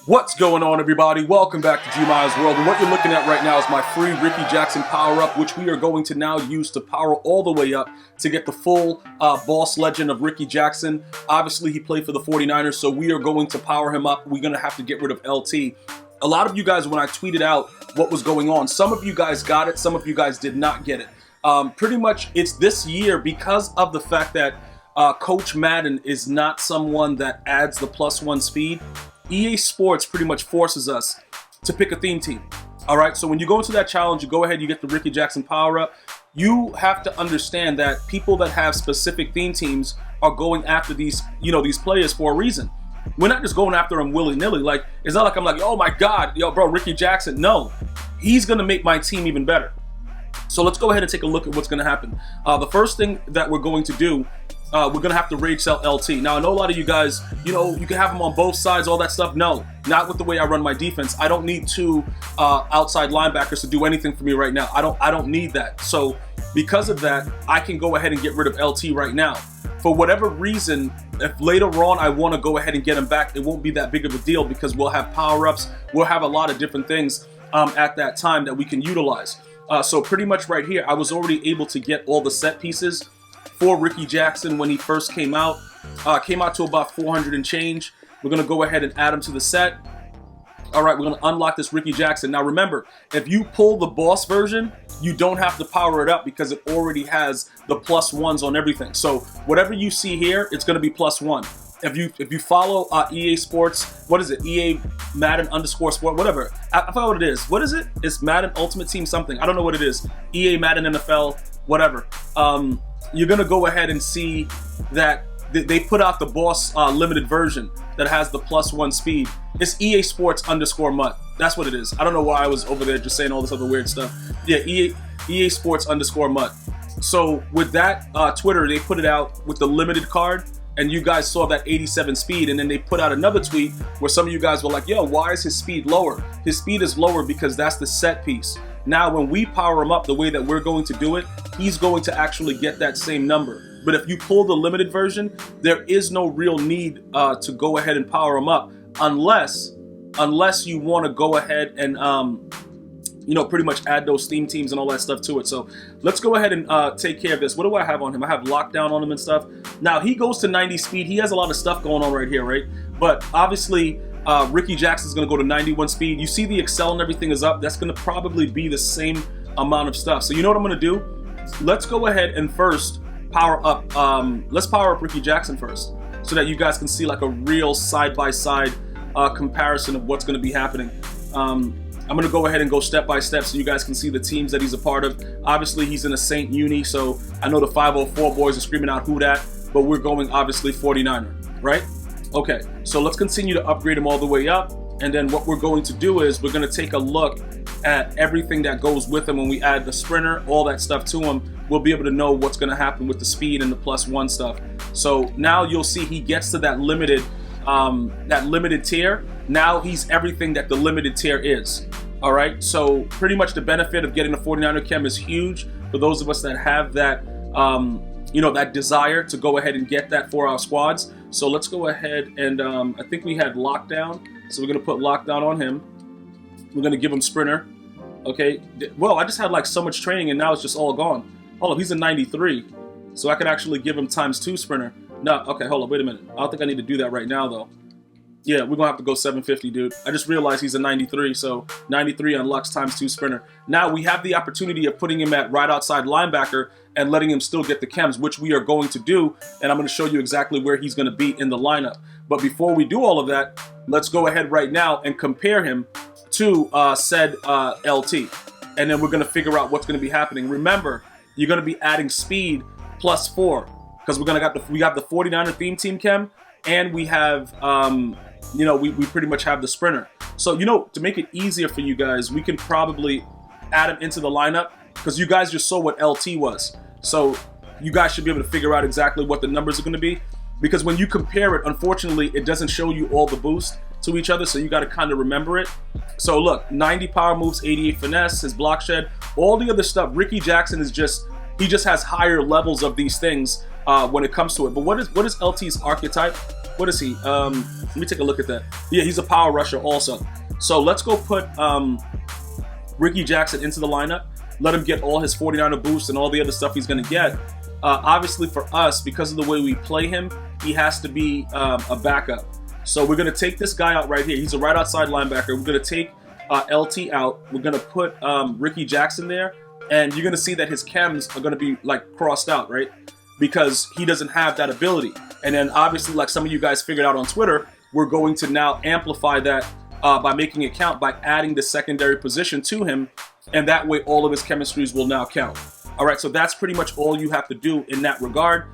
What's going on, everybody? Welcome back to GmiasWorld, and what you're looking at right now is my free Rickey Jackson power-up, which we are going to now use to power all the way up to get the full boss legend of Rickey Jackson. Obviously, he played for the 49ers, so we are going to power him up. We're going to have to get rid of LT. A lot of you guys, when I tweeted out what was going on, some of you guys got it, some of you guys did not get it. Pretty much, it's this year because of the fact that Coach Madden is not someone that adds the +1 speed. EA Sports pretty much forces us to pick a theme team. All right, so when you go into that challenge, you go ahead, you get the Rickey Jackson power-up. You have to understand that people that have specific theme teams are going after these, these players for a reason. We're not just going after them willy-nilly. Like, it's not like I'm like, oh my God, yo, bro, Rickey Jackson. No, he's gonna make my team even better. So let's go ahead and take a look at what's gonna happen. The first thing that we're going to do, we're going to have to rage sell LT. Now, I know a lot of you guys, you can have them on both sides, all that stuff. No, not with the way I run my defense. I don't need two outside linebackers to do anything for me right now. I don't need that. So because of that, I can go ahead and get rid of LT right now. For whatever reason, if later on I want to go ahead and get him back, it won't be that big of a deal because we'll have power-ups. We'll have a lot of different things at that time that we can utilize. So pretty much right here, I was already able to get all the set pieces for Rickey Jackson when he first came out to about 400 and change. We're going to go ahead and add him to the set. All right, we're going to unlock this Rickey Jackson. Now remember, if you pull the boss version, you don't have to power it up because it already has the +1s on everything. So whatever you see here, it's going to be +1. If you follow EA Sports, what is it? EA Madden _sport, whatever. I forgot what it is. What is it? It's Madden Ultimate Team something. I don't know what it is. EA Madden NFL, whatever. You're gonna go ahead and see that they put out the boss limited version that has the +1 speed. It's EA Sports _MUT. That's what it is. I don't know why I was over there just saying all this other weird stuff. Yeah, EA Sports _MUT. So with that Twitter, they put it out with the limited card, and you guys saw that 87 speed, and then they put out another tweet where some of you guys were like, yo, why is his speed lower? His speed is lower because that's the set piece. Now, when we power him up the way that we're going to do it, he's going to actually get that same number. But if you pull the limited version, there is no real need to go ahead and power him up unless you want to go ahead and pretty much add those theme teams and all that stuff to it. So let's go ahead and take care of this. What do I have on him? I have lockdown on him and stuff. Now, he goes to 90 speed. He has a lot of stuff going on right here, right? But obviously, Rickey Jackson's going to go to 91 speed. You see the Excel and everything is up. That's going to probably be the same amount of stuff. So you know what I'm going to do? Let's go ahead and first power up. Let's power up Rickey Jackson first so that you guys can see like a real side-by-side comparison of what's going to be happening. I'm going to go ahead and go step by step so you guys can see the teams that he's a part of. Obviously, he's in a Saint uni, so I know the 504 boys are screaming out who dat, but we're going obviously 49er, right? Okay, so let's continue to upgrade him all the way up, and then what we're going to do is we're going to take a look at everything that goes with him. When we add the sprinter, all that stuff to him, we'll be able to know what's going to happen with the speed and the +1 stuff. So now you'll see he gets to that limited tier. Now he's everything that the limited tier is. All right, so pretty much the benefit of getting the 49er chem is huge for those of us that have that that desire to go ahead and get that for our squads. So let's go ahead and I think we had lockdown, so we're gonna put lockdown on him. We're gonna give him sprinter. Okay, well, I just had like so much training and now it's just all gone. Hold up, he's a 93, so I could actually give him ×2 sprinter. No, okay, hold up, wait a minute. I don't think I need to do that right now though. Yeah, we're gonna have to go 750, dude. I just realized he's a 93, so 93 unlocks ×2 sprinter. Now we have the opportunity of putting him at right outside linebacker and letting him still get the chems, which we are going to do, and I'm gonna show you exactly where he's gonna be in the lineup. But before we do all of that, let's go ahead right now and compare him to said LT, and then we're gonna figure out what's gonna be happening. Remember, you're gonna be adding speed +4 because we got the 49er theme team chem, and we have we pretty much have the sprinter. So to make it easier for you guys, we can probably add him into the lineup because you guys just saw what LT was. So you guys should be able to figure out exactly what the numbers are going to be, because when you compare it, unfortunately, it doesn't show you all the boost to each other, so you got to kind of remember it. So look, 90 power moves, 88 finesse, his block shed, all the other stuff. Rickey Jackson is he just has higher levels of these things when it comes to it. But what is LT's archetype? what is he? Let me take a look at that. Yeah, he's a power rusher also. So let's go put Rickey Jackson into the lineup. Let him get all his 49er boost and all the other stuff he's going to get. Obviously for us, because of the way we play him, he has to be a backup. So we're going to take this guy out right here. He's a right outside linebacker. We're going to take LT out. We're going to put Rickey Jackson there. And you're going to see that his chems are going to be like crossed out, right? Because he doesn't have that ability. And then obviously, like some of you guys figured out on Twitter, we're going to now amplify that by making it count, by adding the secondary position to him. And that way all of his chemistries will now count. All right, so that's pretty much all you have to do in that regard.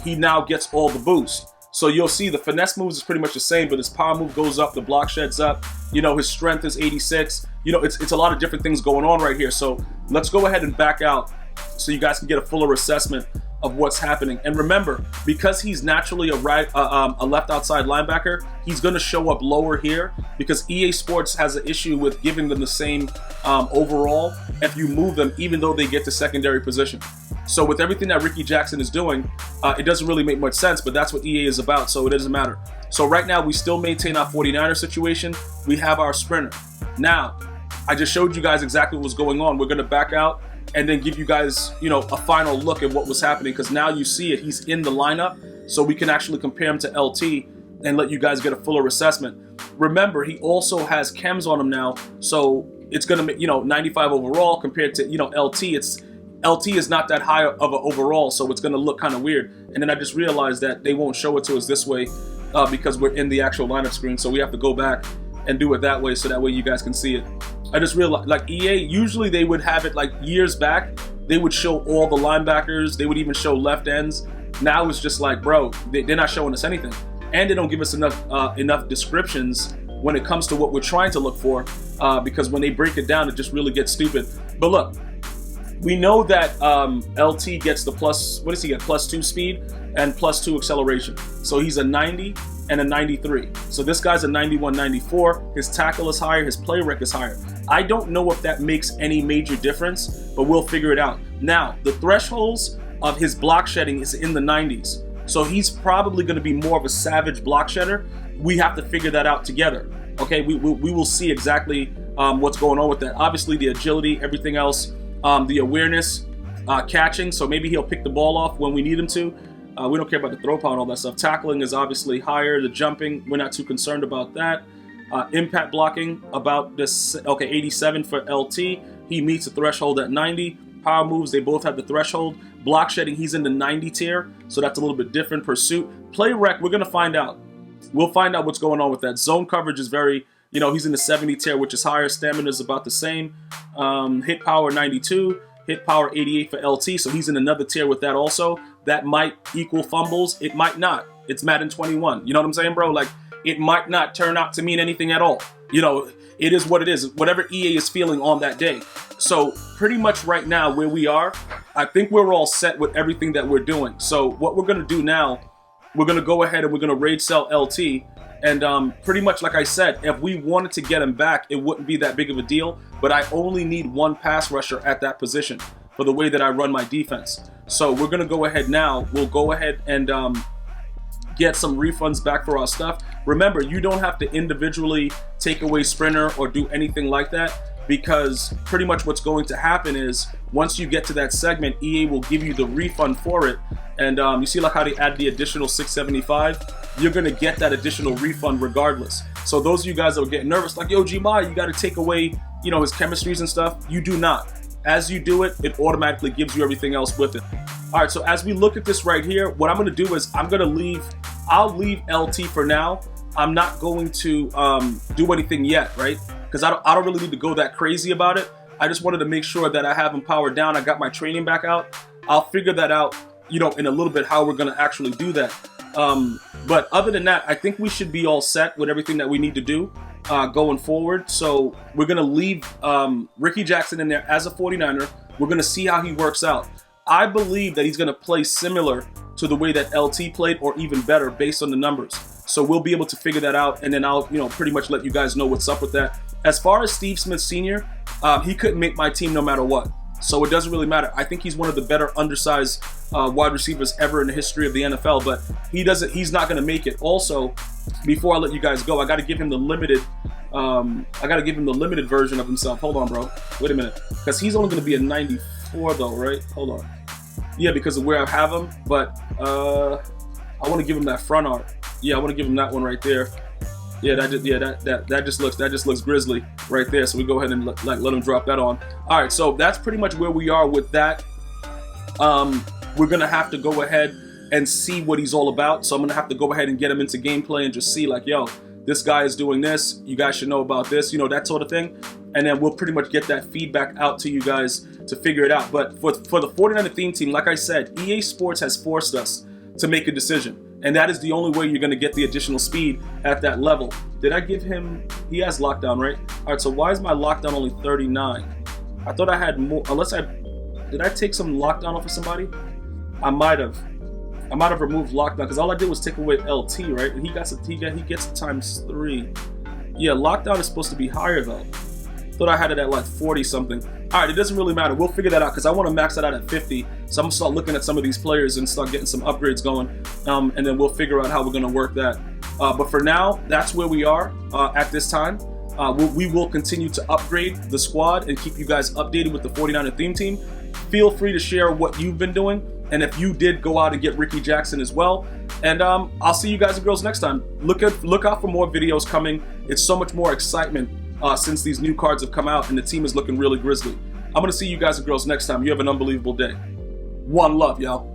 He now gets all the boost. So you'll see the finesse moves is pretty much the same, but his power move goes up, the block shed's up, you know, his strength is 86. You know, it's a lot of different things going on right here. So let's go ahead and back out so you guys can get a fuller assessment of what's happening. And remember, because he's naturally a left outside linebacker, he's going to show up lower here because EA Sports has an issue with giving them the same overall if you move them, even though they get to secondary position. So with everything that Rickey Jackson is doing, it doesn't really make much sense, but that's what EA is about, so it doesn't matter. So right now, we still maintain our 49er situation. We have our sprinter. Now, I just showed you guys exactly what was going on. We're going to back out and then give you guys, you know, a final look at what was happening, because now you see it. He's in the lineup, so we can actually compare him to LT and let you guys get a fuller assessment. Remember, he also has chems on him now, so it's going to make, you know, 95 overall compared to, you know, LT. LT is not that high of an overall, so it's going to look kind of weird. And then I just realized that they won't show it to us this way because we're in the actual lineup screen, so we have to go back and do it that way, so that way you guys can see it. I just realized, like EA, usually they would have it like years back, they would show all the linebackers, they would even show left ends. Now it's just like, bro, they're not showing us anything. And they don't give us enough descriptions when it comes to what we're trying to look for, because when they break it down, it just really gets stupid. But look, we know that LT gets the plus, what does he get? +2 speed and +2 acceleration. So he's a 90 and a 93. So this guy's a 91, 94. His tackle is higher, his play rec is higher. I don't know if that makes any major difference, but we'll figure it out. Now, the thresholds of his block shedding is in the 90s. So he's probably going to be more of a savage block shedder. We have to figure that out together. Okay, we will see exactly what's going on with that. Obviously, the agility, everything else, the awareness, catching, so maybe he'll pick the ball off when we need him to. We don't care about the throw power and all that stuff. Tackling is obviously higher. The jumping, we're not too concerned about that. Impact blocking, about this, okay, 87 for LT. He meets the threshold at 90. Power moves, they both have the threshold. Block shedding, he's in the 90 tier, so that's a little bit different. Pursuit. Play rec, we're going to find out. We'll find out what's going on with that. Zone coverage is very, you know, he's in the 70 tier, which is higher. Stamina is about the same. Hit power 92. Hit power 88 for LT, so he's in another tier with that also. That might equal fumbles. It might not. It's Madden 21. You know what I'm saying, bro? Like, it might not turn out to mean anything at all. You know, it is what it is. Whatever EA is feeling on that day. So pretty much right now where we are, I think we're all set with everything that we're doing. So what we're going to do now, we're going to go ahead and we're going to raid sell LT. And pretty much like I said, if we wanted to get him back, it wouldn't be that big of a deal. But I only need one pass rusher at that position for the way that I run my defense. So we're going to go ahead now. We'll go ahead and get some refunds back for our stuff. Remember, you don't have to individually take away Sprinter or do anything like that, because pretty much what's going to happen is once you get to that segment, EA will give you the refund for it. And you see like how they add the additional $675? You're going to get that additional refund regardless. So those of you guys that were getting nervous, like, yo, Gmi, you got to take away, you know, his chemistries and stuff. You do not. As you do it, it automatically gives you everything else with it. All right, so as we look at this right here, what I'm going to do is I'll leave LT for now. I'm not going to do anything yet, right? Because I don't really need to go that crazy about it. I just wanted to make sure that I have him powered down. I got my training back out. I'll figure that out, you know, in a little bit how we're going to actually do that. But other than that, I think we should be all set with everything that we need to do going forward. So we're going to leave Rickey Jackson in there as a 49er. We're going to see how he works out. I believe that he's going to play similar to the way that LT played, or even better based on the numbers. So we'll be able to figure that out, and then I'll, you know, pretty much let you guys know what's up with that. As far as Steve Smith Sr., he couldn't make my team no matter what. So it doesn't really matter. I think he's one of the better undersized wide receivers ever in the history of the NFL, but he's not going to make it. Also, before I let you guys go, I got to give him the limited version of himself. Hold on, bro. Wait a minute. Because he's only going to be a 94 though, right? Hold on. Yeah, because of where I have him, but I want to give him that front art. Yeah, I want to give him that one right there. Yeah, that just looks grizzly right there. So we go ahead and let him drop that on. All right, so that's pretty much where we are with that. We're gonna have to go ahead and see what he's all about. So I'm gonna have to go ahead and get him into gameplay and just see like, yo, this guy is doing this. You guys should know about this, you know, that sort of thing. And then we'll pretty much get that feedback out to you guys to figure it out. But for the 49er theme team, like I said, EA Sports has forced us to make a decision. And that is the only way you're going to get the additional speed at that level. Did I give him... He has lockdown, right? All right, so why is my lockdown only 39? I thought I had more... Did I take some lockdown off of somebody? I might have removed lockdown because all I did was take away LT, right? And he gets it ×3. Yeah, lockdown is supposed to be higher though. Thought I had it at like 40 something. All right, it doesn't really matter. We'll figure that out because I want to max that out at 50. So I'm gonna start looking at some of these players and start getting some upgrades going, and then we'll figure out how we're gonna work that. But for now, that's where we are at this time. We will continue to upgrade the squad and keep you guys updated with the 49er theme team. Feel free to share what you've been doing, and if you did go out and get Rickey Jackson as well. And I'll see you guys and girls next time. Look out for more videos coming. It's so much more excitement since these new cards have come out and the team is looking really grizzly. I'm gonna see you guys and girls next time. You have an unbelievable day. One love, y'all.